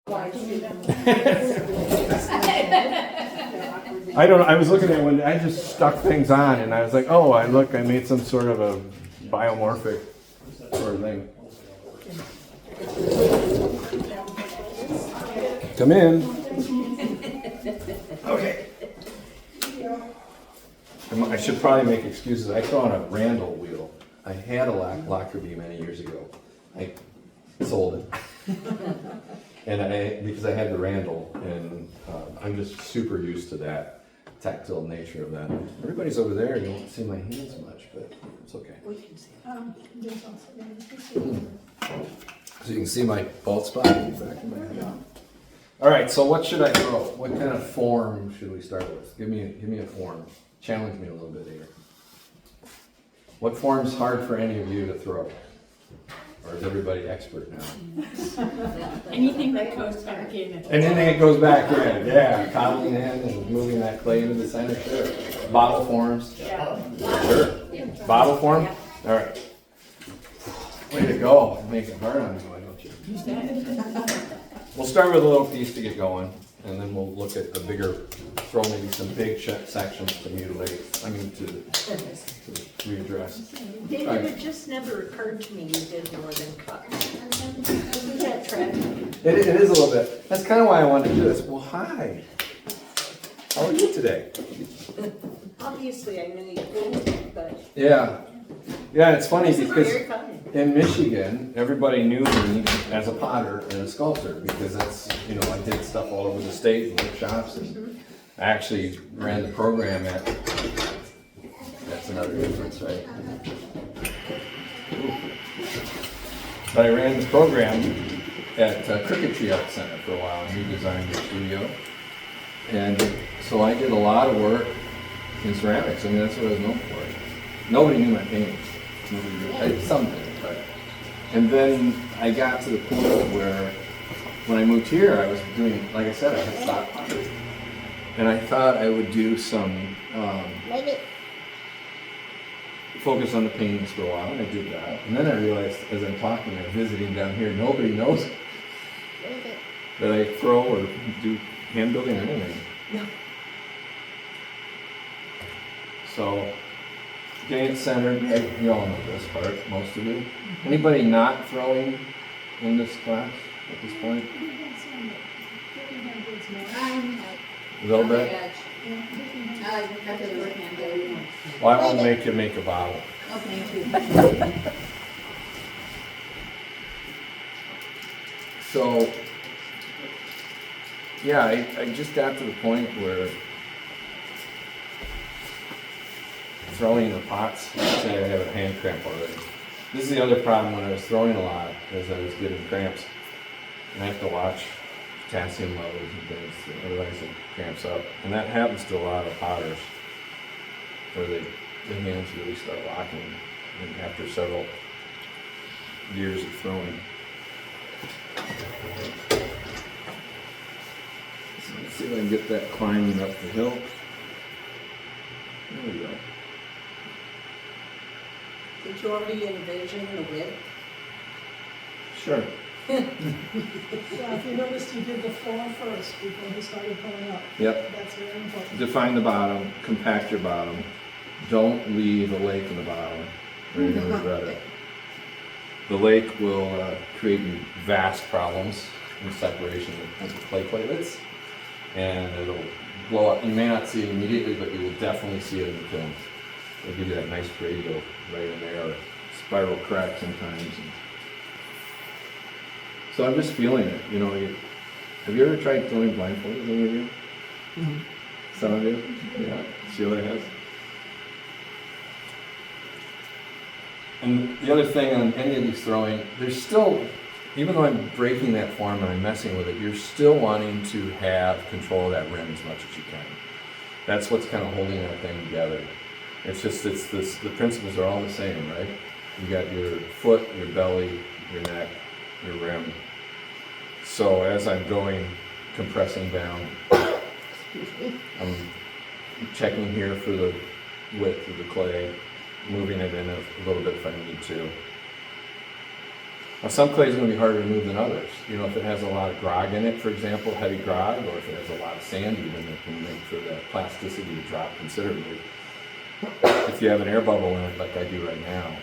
I don't know. I was looking at when I just stuck things on, and I was like, "Oh, I made some sort of a biomorphic sort of thing." Come in. Okay. I should probably make excuses. I throw on a Randall wheel. I had a locker bee many years ago. I sold it. And because I had the Randall, and I'm just super used to that tactile nature of that. Everybody's over there. You don't see my hands much, but it's okay. We can see. So you can see my bald spot in the back of my head. All right. So what should I throw? What kind of form should we start with? Give me a form. Challenge me a little bit here. What form's hard for any of you to throw? Or is everybody expert now? Anything that goes back in. Anything that goes back in, yeah. Coddling in and moving that clay into the center, sure. Bottle forms, Yeah. sure. Bottle form, all right. Way to go. Make it hard on me, why don't you? We'll start with a little piece to get going, and then we'll look at the bigger, throw maybe some big sections to mutilate, to readdress. David, it just never occurred to me you did more than cut. Isn't that tragic? It is a little bit. That's kind of why I wanted to do this. Well, hi. How are you today? Obviously, I knew you did, but Yeah. Yeah, it's funny this is because very funny. in Michigan, everybody knew me as a potter and a sculptor because that's, I did stuff all over the state and workshops, and I actually ran the program that's another difference, right? But I ran the program at Cricket Tree Art Center for a while, and he designed the studio. And so I did a lot of work in ceramics. I mean, that's what I was known for. Nobody knew my paintings. I did something, but. And then I got to the point where, when I moved here, I was doing, like I said, I had stock pottery. And I thought I would do some focus on the paintings for a while, and I did that. And then I realized, as I'm talking and visiting down here, nobody knows that I throw or do hand building or anything. No. So, getting it centered, you all know this part, most of you. Anybody not throwing in this class at this point? A little bit? Well, I won't make you make a bottle. So, yeah, I just got to the point where throwing the pots, say I have a hand cramp already. This is the other problem when I was throwing a lot, is I was getting cramps. And I have to watch potassium levels and things, otherwise it cramps up. And that happens to a lot of potters, where the hands really start locking after several years of throwing. So let's see if I can get that climbing up the hill. There we go. Did you already envision the width? Sure. Yeah, if you noticed, you did the floor first before you started pulling up. Yep. That's very important. Define the bottom, compact your bottom. Don't leave a lake in the bottom, or you're going to regret it. The lake will create vast problems in separation of clay platelets, and it'll blow up. You may not see it immediately, but you will definitely see it in the kiln. It'll give you that nice radial right in there, or spiral crack sometimes. So I'm just feeling it, have you ever tried throwing blindfolded, any of you? Mm-hmm. Some of you? Yeah, Sheila has. And the other thing on any of these throwing, there's still, even though I'm breaking that form and I'm messing with it, you're still wanting to have control of that rim as much as you can. That's what's kind of holding that thing together. It's just, the principles are all the same, right? You got your foot, your belly, your neck, your rim. So as I'm going, compressing down, I'm checking here for the width of the clay, moving it in a little bit if I need to. Now, some clay is going to be harder to move than others. You know, if it has a lot of grog in it, for example, heavy grog, or if it has a lot of sand even, it can make for that plasticity to drop considerably. If you have an air bubble in it, like I do right now,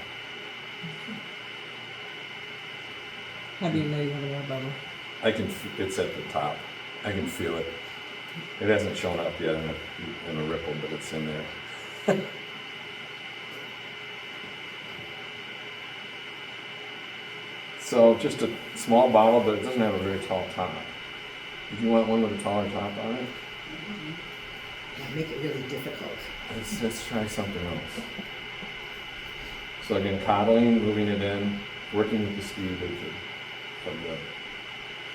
How do you know you have an air bubble? it's at the top. I can feel it. It hasn't shown up yet in a ripple, but it's in there. So just a small bottle, but it doesn't have a very tall top. If you want one with a taller top on it, Yeah, make it really difficult. let's try something else. So again, coddling, moving it in, working with the speed of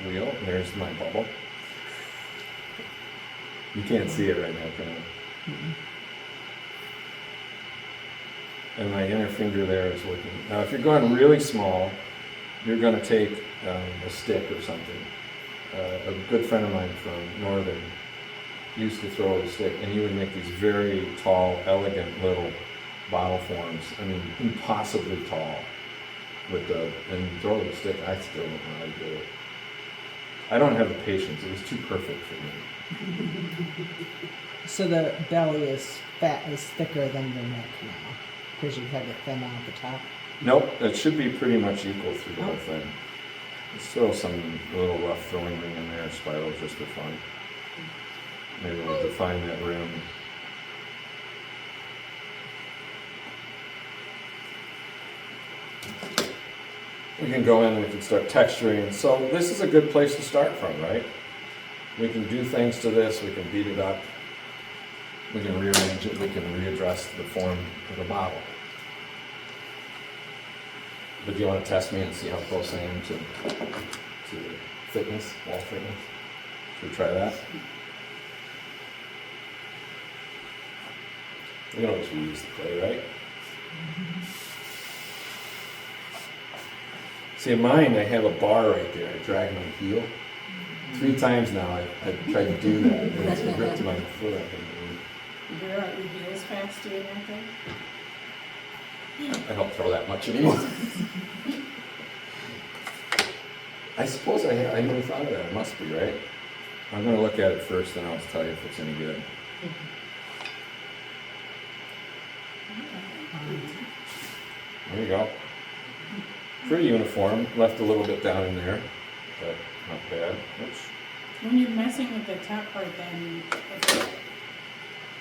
the wheel. There's my bubble. You can't see it right now, can you? And my inner finger there is working. Now, if you're going really small, you're going to take a stick or something. A good friend of mine from Northern used to throw a stick, and he would make these very tall, elegant little bottle forms. I mean, impossibly tall. And throw the stick. I still don't know how to do it. I don't have the patience. It was too perfect for me. So the belly is thicker than the neck now, because you have it thin out at the top. Nope, it should be pretty much equal through the whole thing. Let's throw some little rough throwing ring in there, spirals just for fun. Maybe we'll define that rim. We can go in and we can start texturing. So this is a good place to start from, right? We can do things to this, we can beat it up, we can rearrange it, we can readdress the form of the bottle. But do you want to test me and see how close I am to fitness, wall fitness? Should we try that? We can always reuse the clay, right? See, in mine, I have a bar right there. I drag my heel. 3 times now I've tried to do that, and it's ripped my foot up. You wear out your heels fast doing that thing? I don't throw that much anymore. I suppose I never thought of that. It must be, right? I'm going to look at it first, and I'll tell you if it's any good. There you go. Pretty uniform. Left a little bit down in there, but not bad. Oops. When you're messing with the top part, then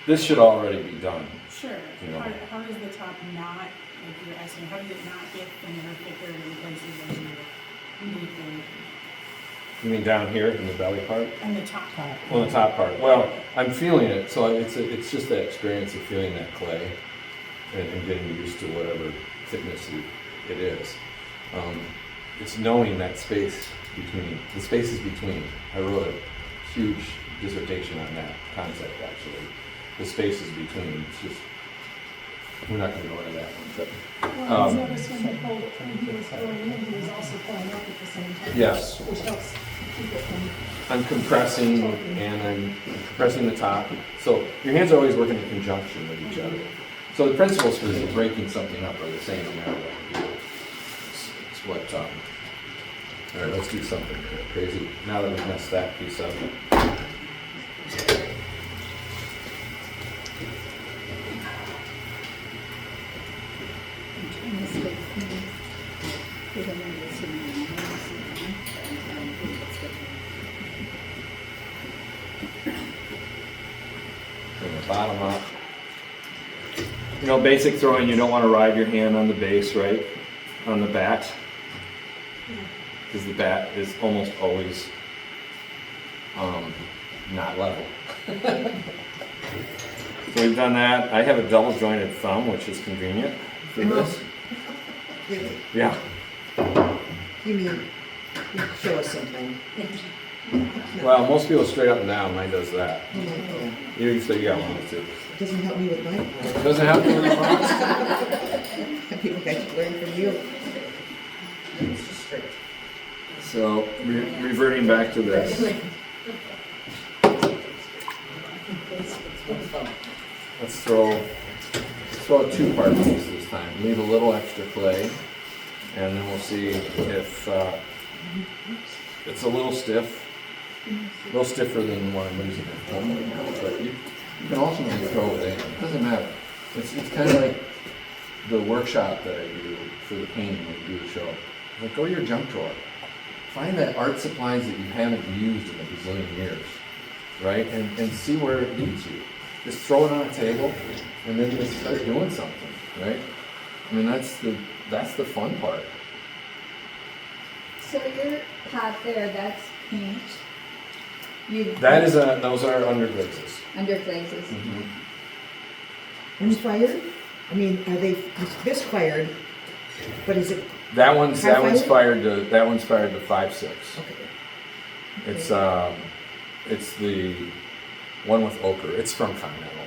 This should already be done. sure. You know. How does the top not, like you're asking, how does it not get thinner, thicker in places that you need You mean down here in the belly part? and the top? Well, the top part. Well, I'm feeling it, so it's just that experience of feeling that clay and getting used to whatever thickness it is. It's knowing that space between, the spaces between. I wrote a huge dissertation on that concept, actually. The spaces between, it's just, we're not going to go into that one, but. Well, I've noticed when he was going in, he was also pulling up at the same time. Yes. Which helps keep it from. I'm compressing and I'm compressing the top. So your hands are always working in conjunction with each other. So the principles for breaking something up are the same no matter what you do. It's what, all right, let's do something crazy. Now that we've messed that piece up. Bring the bottom up. You know, basic throwing, you don't want to ride your hand on the base, right? On the bat. Because the bat is almost always not level. So we've done that. I have a double jointed thumb, which is convenient for this. Really? Yeah. You mean, show us something. Well, most people straight up and down. Mine does that. Oh my God. You usually got one too. It doesn't help me with my part. Doesn't have to be the I feel like I should learn from you. It's just straight. So reverting back to this. Let's throw a 2-part piece this time. Leave a little extra clay and then we'll see if it's a little stiff. A little stiffer than the one I'm using at home right now, but you can ultimately throw it in. It doesn't matter. It's kind of like the workshop that I do for the painting when we do the show. Like, go to your junk drawer. Find that art supplies that you haven't used in a bazillion years, right? And see where it leads you. Just throw it on a table, and then just start doing something, right? I mean, that's the fun part. So your pot there, that's paint? Those are underglazes. Under glazes? Unfired? I mean, are they misfired? But is it? That one's High fired to 5.6. Okay. It's the one with ochre. It's from Continental.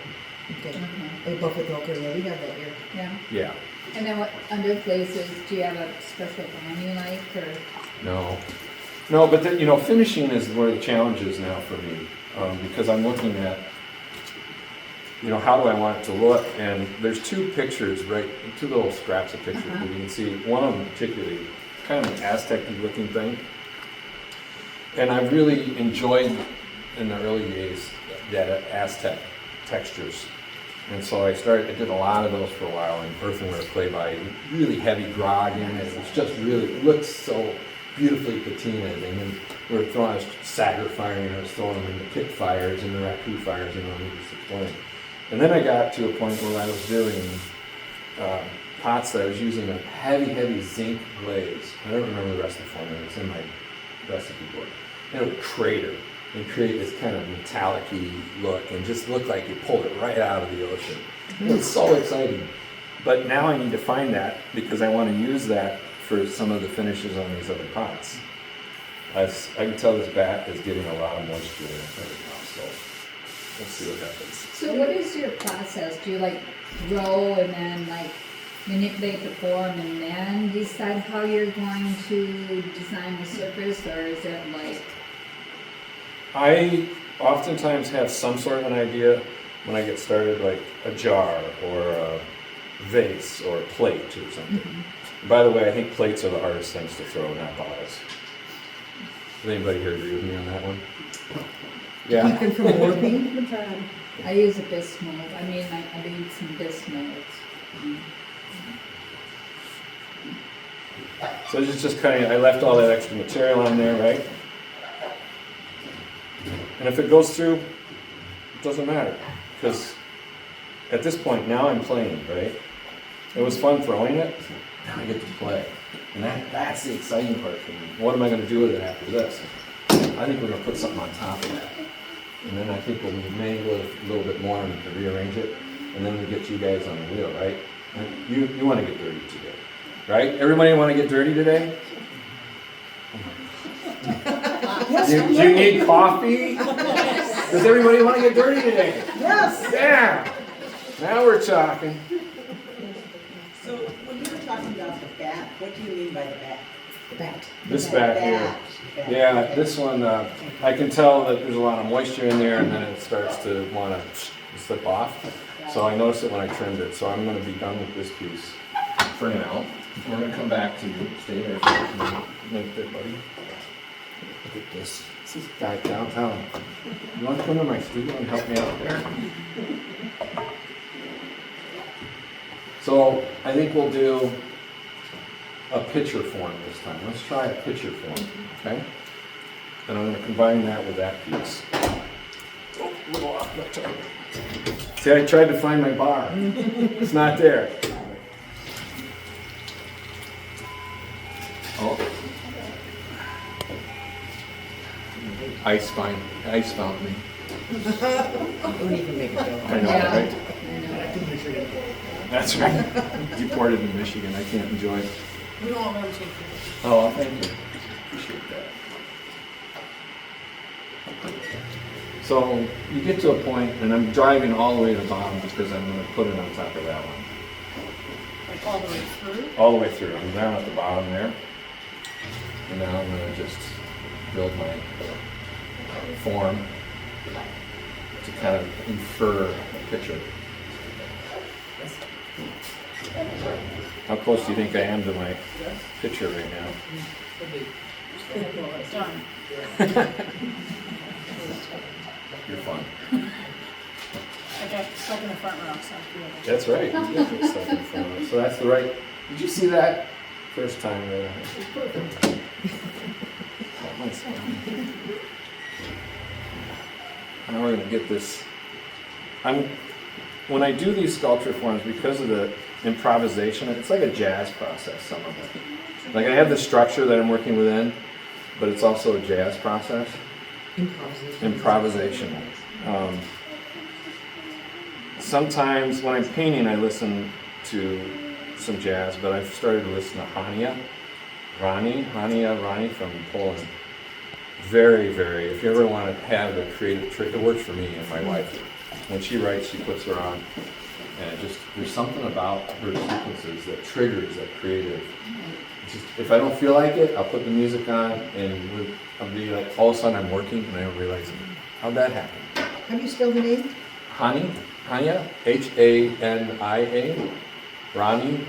Okay. Okay. They both with ochre. Yeah, we got that here. Yeah. Yeah. And then what, under glazes, do you have a special brand you like, or? No, but then, finishing is where the challenge is now for me, because I'm looking at, how do I want it to look? And there's two pictures, right? Two little scraps of pictures that you can see. One of them particularly, kind of an Aztec-y looking thing. And I really enjoyed in the early days that Aztec textures. And so I did a lot of those for a while in earthenware clay by really heavy grog in it. It's just really, it looks so beautifully patinaed. And then we were throwing, I was sagger firing, I was throwing them into pit fires and the raku fires, I'm just explaining. And then I got to a point where I was doing pots that I was using a heavy zinc glaze. I don't remember the rest of the formula, it's in my recipe book. And it would crater and create this kind of metallic-y look and just look like you pulled it right out of the ocean. It was so exciting. But now I need to find that because I want to use that for some of the finishes on these other pots. I can tell this bat is getting a lot of moisture in it right now, so we'll see what happens. So what is your process? Do you grow and then manipulate the form and then decide how you're going to design the surface, or is it I oftentimes have some sort of an idea when I get started, like a jar or a vase or a plate or something. By the way, I think plates are the hardest things to throw, not bottles. Does anybody here agree with me on that one? Yeah. Keep them from warping. I use a bisque mold. I need some bisque molds. So it's just kind of, I left all that extra material on there, right? And if it goes through, it doesn't matter. Because at this point, now I'm playing, right? It was fun throwing it, now I get to play. And that's the exciting part for me. What am I going to do with it after this? I think we're going to put something on top of that. And then I think we'll mangle it a little bit more and rearrange it. And then we'll get you guys on the wheel, right? You want to get dirty today, right? Everybody want to get dirty today? Do you need coffee? Does everybody want to get dirty today? Yes. Yeah. Now we're talking. So when you were talking about the bat, what do you mean by the bat? Bat. This back here. Bat. Yeah, this one, I can tell that there's a lot of moisture in there and then it starts to want to slip off. So I noticed it when I trimmed it. So I'm going to be done with this piece for now. We're going to come back to you. Stay there for a minute there, buddy. Look at this. This is guy downtown. You want to come to my studio and help me out there? So I think we'll do a picture form this time. Let's try a picture form, okay? And I'm going to combine that with that piece. Oh, a little off my target. See, I tried to find my bar. It's not there. Oh. Ice fountain me. Don't even make it go. I know, Yeah. right? That's right. Deported to Michigan. I can't enjoy it. We won't really take it. Oh, thank you. Appreciate that. So you get to a point, and I'm driving all the way to the bottom because I'm going to put it on top of that one. Like all the way through? All the way through. I'm down at the bottom there. And now I'm going to just build my form to kind of infer a picture. How close do you think I am to my picture right now? Done. You're fun. I got stuck in the front row, so I feel like. That's right. You did get stuck in front of us. So that's the right. Did you see that? First time right? Perfect. Oh, nice. Now we're gonna get this. When I do these sculpture forms, because of the improvisation, it's like a jazz process, some of it. Like I have the structure that I'm working within, but it's also a jazz process. Improvisation. Sometimes when I'm painting, I listen to some jazz, but I've started to listen to Hania Rani from Poland. Very, very, if you ever want to have a creative trick, it works for me and my wife. When she writes, she puts her on, and it just, there's something about her sequences that triggers that creative. It's just, if I don't feel like it, I'll put the music on, and I'll be like, all of a sudden I'm working, and I don't realize, how'd that happen? How do you spell the name? Hania, Hania, Rani,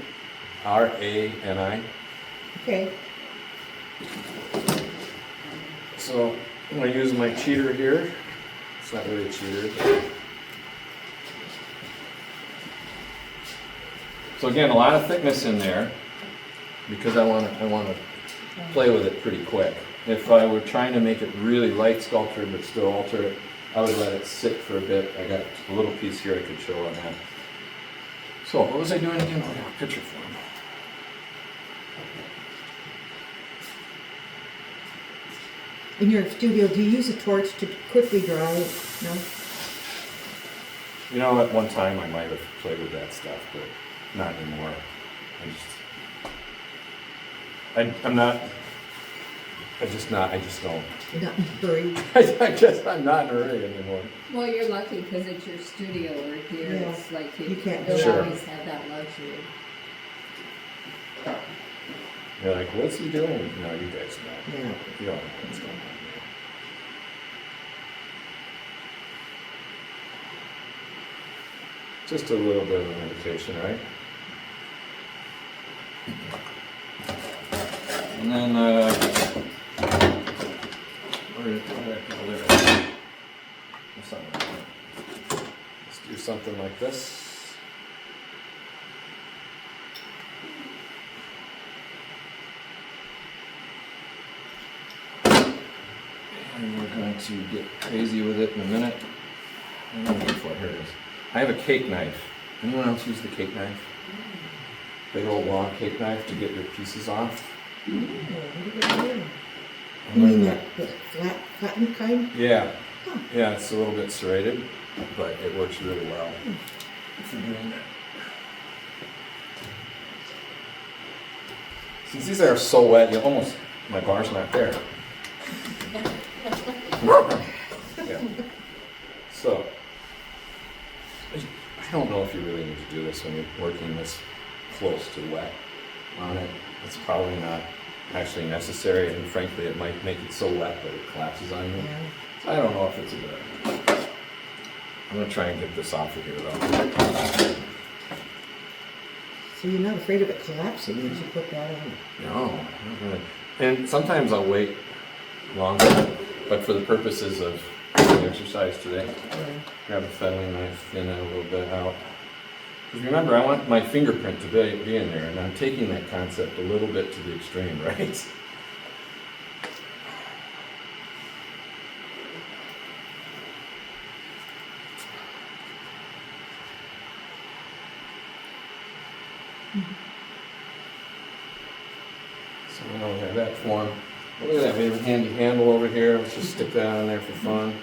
Rani. Okay. So I'm going to use my cheater here. It's not really a cheater. But... So again, a lot of thickness in there because I want to play with it pretty quick. If I were trying to make it really light sculpture but still alter it, I would let it sit for a bit. I got a little piece here I could show on that. So what was I doing again? Oh, yeah, picture form. In your studio, do you use a torch to quickly dry it? No? You know, at one time I might have played with that stuff, but not anymore. I just don't. You're not in a hurry? I guess I'm not in a hurry anymore. Well, you're lucky because it's your studio work here. Yeah. It's like You can't don't Sure. always have that luxury. You're like, what's he doing? No, you guys know. Yeah. You don't know what's going on. Just a little bit of an indication, right? And then, let's do something like this. And we're going to get crazy with it in a minute. Here it is. I have a cake knife. Anyone else use the cake knife? Big old long cake knife to get your pieces off. You mean that flattened kind? Yeah. Yeah, it's a little bit serrated, but it works really well for doing that. Since these are so wet, you almost, my bar's not there. Yeah. So, I don't know if you really need to do this when you're working this close to wet on it. It's probably not actually necessary, and frankly, it might make it so wet that it collapses on you. Yeah. So I don't know if it's a good idea. I'm going to try and get this off of here, though. So you're not afraid of it collapsing once you put that on? No, not really. And sometimes I'll wait longer, but for the purposes of the exercise today, Yeah. grab a fettling knife, thin it a little bit out. Because remember, I want my fingerprint to be in there, and I'm taking that concept a little bit to the extreme, right? So now we have that form. Look at that, we have a handy handle over here. Let's just stick that on there for fun.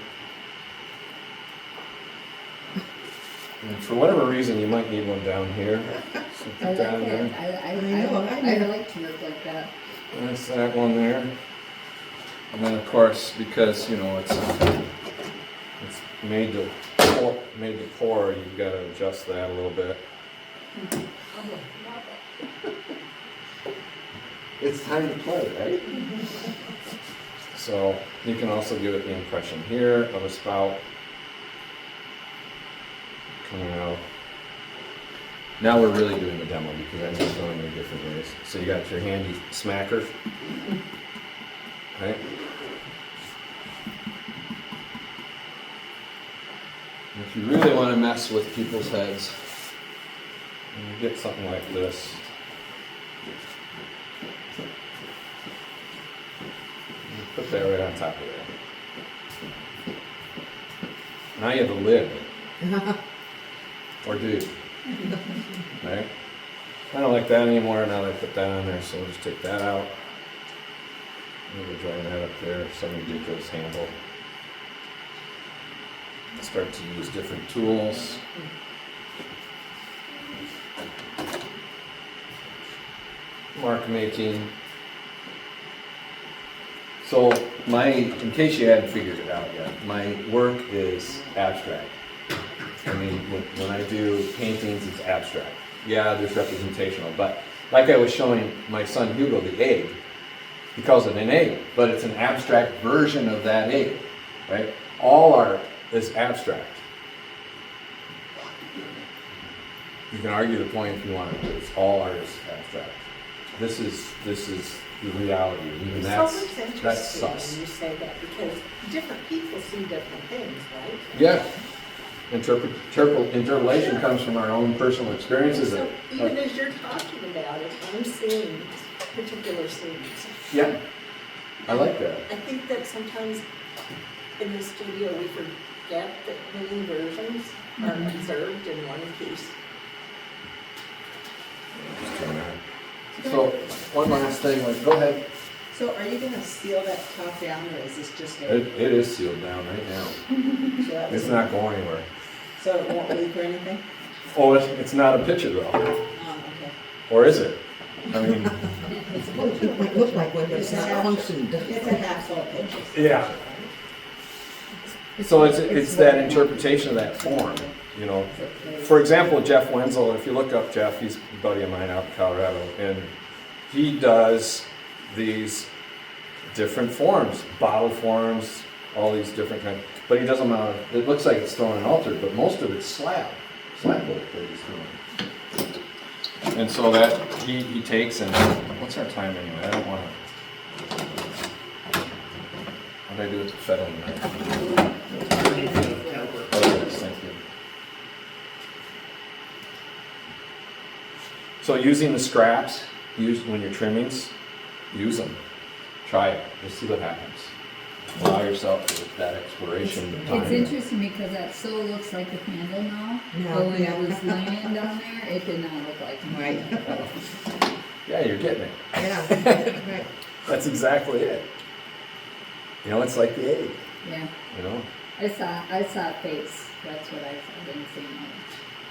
And for whatever reason, you might need one down here. So I put like that in that. there. I like to work like that. That's that one there. And then of course, because you know it's made to pour, you've got to adjust that a little bit. It's time to play, right? So you can also give it the impression here of a spout coming out. Now we're really doing the demo because I'm just showing you different ways. So you got your handy smacker, right? And if you really want to mess with people's heads, you get something like this. You put that right on top of there. Now you have a lid. Or do you? Right? I don't like that anymore now that I put that on there, so we'll just take that out. Maybe join that up there, some ridiculous handle. Start to use different tools. Mark making. So in case you hadn't figured it out yet, my work is abstract. I mean, when I do paintings, it's abstract. Yeah, there's representational, but like I was showing my son Hugo the egg, he calls it an egg, but it's an abstract version of that egg, right? All art is abstract. You can argue the point if you want to, but it's all art is abstract. This is the reality. Even that's interesting sus. when you say that, because different people see different things, right? Yeah. Interpolation comes from our own personal experiences. So even as you're talking about it, I'm seeing particular scenes. Yeah, I like that. I think that sometimes in the studio we forget that many versions are observed in one piece. So, one last thing, go ahead. So are you gonna seal that top down, or is this just It a? is sealed down right now. So that was- It's not going anywhere. So it won't leak or anything? Oh, it's not a picture though. Oh, okay. Or is it? I mean, It might look like one, but it's not functioned. It's a half full picture. yeah. So it's that interpretation of that form, you know. For example, Jeff Wenzel, if you look up Jeff, he's a buddy of mine out in Colorado, and he does these different forms, bottle forms, all these different kinds, but he does them out of, it looks like it's stone and altered, but most of it's slab work that he's doing. And so that he takes and, what's our time anyway? I don't want to, what did I do with the fettling knife? Oh, yes, thank you. So using the scraps, when you're trimmings, use them. Try it. Just see what happens. Allow yourself to that exploration time. It's interesting because that so looks like the candle now, Yeah, but when yeah. it was laying down there, it did not look like a Right. candle. Yeah, you're getting it. Yeah, right. That's exactly it. You know, it's like the egg. Yeah, You know. I saw a face. That's what I saw. I didn't see another.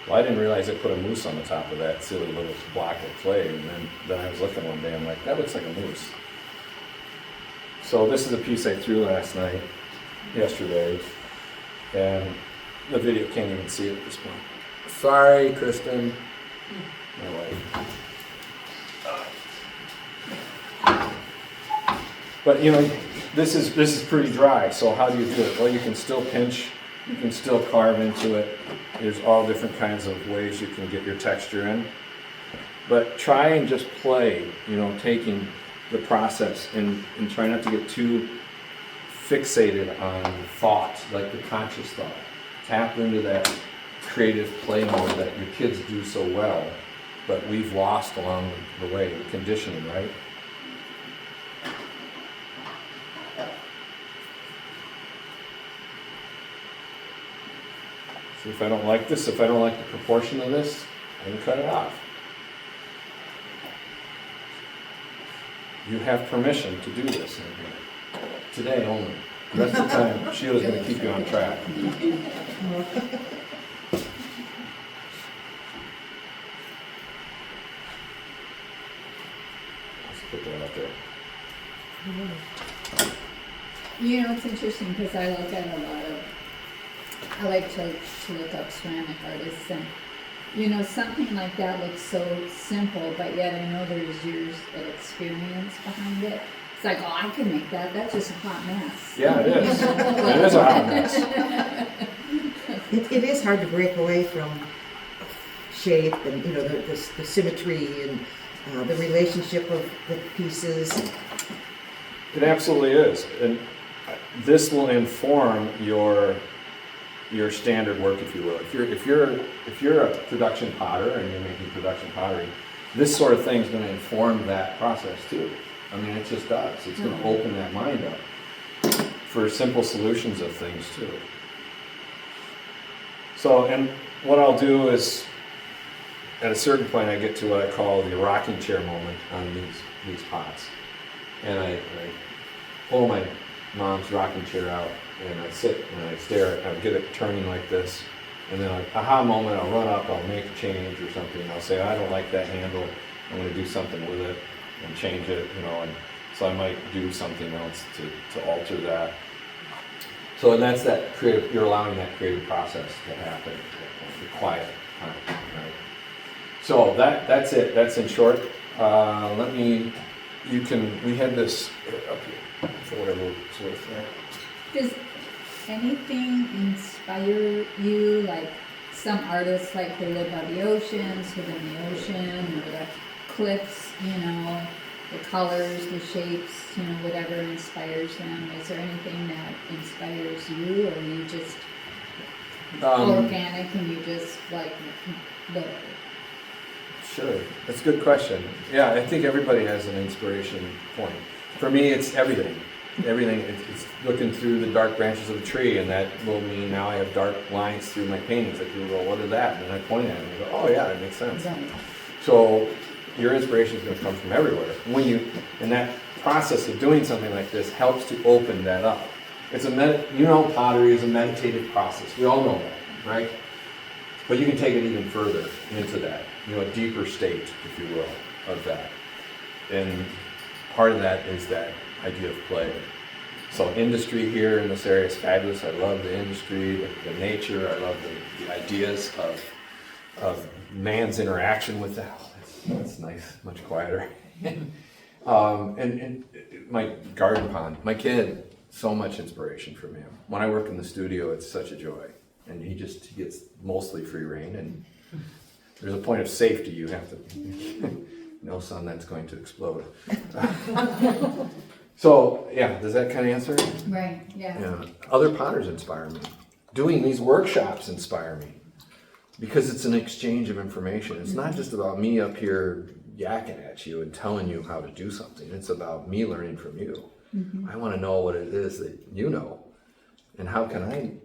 Well, I didn't realize they put a moose on the top of that silly little block of clay, and then I was looking one day. I'm like, that looks like a moose. So this is a piece I threw yesterday, and the video can't even see it at this point. Sorry, Kristen. My wife. But you know, this is pretty dry. So how do you do it? Well, you can still pinch, you can still carve into it. There's all different kinds of ways you can get your texture in. But try and just play, you know, taking the process and try not to get too fixated on thought, like the conscious thought. Tap into that creative play mode that your kids do so well, but we've lost along the way, the conditioning, right? See, if I don't like this, if I don't like the proportion of this, I can cut it off. You have permission to do this in here. Today only. The rest of the time, Sheila's going to keep you on track. Let's put that out there. You know, it's interesting because I look at I like to look up ceramic artists, and you know, something like that looks so simple, but yet I know there's years of experience behind it. It's like, oh, I can make that. That's just a hot mess. Yeah, it is. It is a hot mess. It is hard to break away from shape and, you know, the symmetry and the relationship of the pieces. It absolutely is, and this will inform your standard work, if you will. If you're a production potter and you're making production pottery, this sort of thing is going to inform that process too. I mean, it just does. It's going to open that mind up for simple solutions of things too. So, and what I'll do is, at a certain point, I get to what I call the rocking chair moment on these pots, and I pull my mom's rocking chair out, and I sit and I stare at it, I get it turning like this, and then an aha moment, I'll run up, I'll make a change or something, I'll say, I don't like that handle, I'm going to do something with it and change it, you know, and so I might do something else to alter that. So, and that's that creative, you're allowing that creative process to happen, the quiet time, right? So that's it, that's in short. We had this up here, for whatever it's worth, right? Does anything inspire you, like some artists like who live by the oceans, who live in the ocean, or the cliffs, you know, the colors, the shapes, you know, whatever inspires them? Is there anything that inspires you, or are you just organic and you just like whatever? Sure, that's a good question. Yeah, I think everybody has an inspiration point. For me, it's everything. Everything, it's looking through the dark branches of a tree, and that will mean now I have dark lines through my paintings. Like people go, what is that? And then I point at it and I go, oh yeah, that makes sense. Right. So your inspiration is going to come from everywhere. And that process of doing something like this helps to open that up. It's pottery is a meditative process. We all know that, right? But you can take it even further into that, you know, a deeper state, if you will, of that. And part of that is that idea of play. So industry here in this area is fabulous. I love the industry, the nature. I love the ideas of man's interaction with that. Oh, that's nice, much quieter. And my garden pond, my kid, so much inspiration from him. When I work in the studio, it's such a joy. And he gets mostly free reign, and there's a point of safety. You have to, no son, that's going to explode. So, yeah, does that kind of answer it? Right, yeah. Yeah. Other potters inspire me. Doing these workshops inspire me because it's an exchange of information. It's not just about me up here yakking at you and telling you how to do something. It's about me learning from you. Mm-hmm. I want to know what it is that you know, and how can I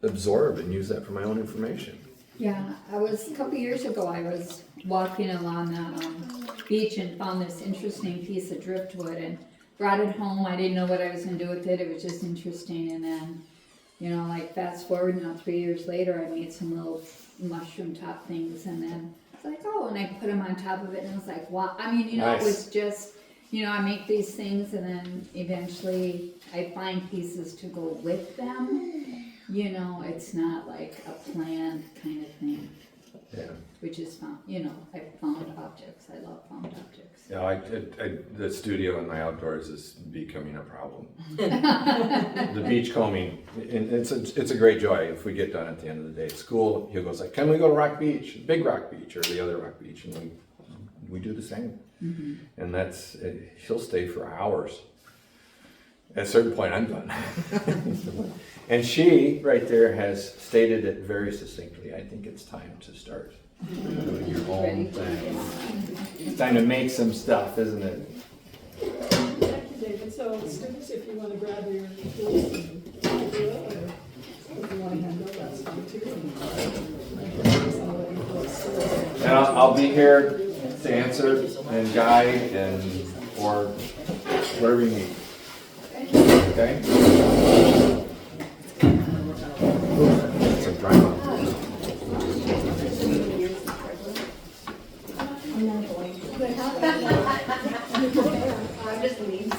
absorb and use that for my own information. Yeah, a couple years ago, I was walking along the beach and found this interesting piece of driftwood and brought it home. I didn't know what I was going to do with it. It was just interesting. And then, you know, like fast forward now 3 years later, I made some little mushroom top things. And then it's like, oh, and I put them on top of it. And I was like, wow. I mean, you know, Nice. It was just, you know, I make these things and then eventually I find pieces to go with them. You know, it's not like a planned kind of thing. Yeah. Which is fun. You know, I found objects. I love found objects. Yeah, the studio in my outdoors is becoming a problem. The beach combing, and it's a great joy if we get done at the end of the day. At school, he goes like, "Can we go to Rock Beach, Big Rock Beach, or the other Rock Beach?" And we do the same. Mm-hmm. And he'll stay for hours. At a certain point, I'm done. And she, right there, has stated it very succinctly. I think it's time to start doing your own thing. It's time to make some stuff, isn't it? Thank you, David. So students, if you want to grab your tools and do it, or if you want to hand over, that's fine too. And I'll be here to answer and guide or whatever you need. Okay? It's a dry mouth. I'm just leaving.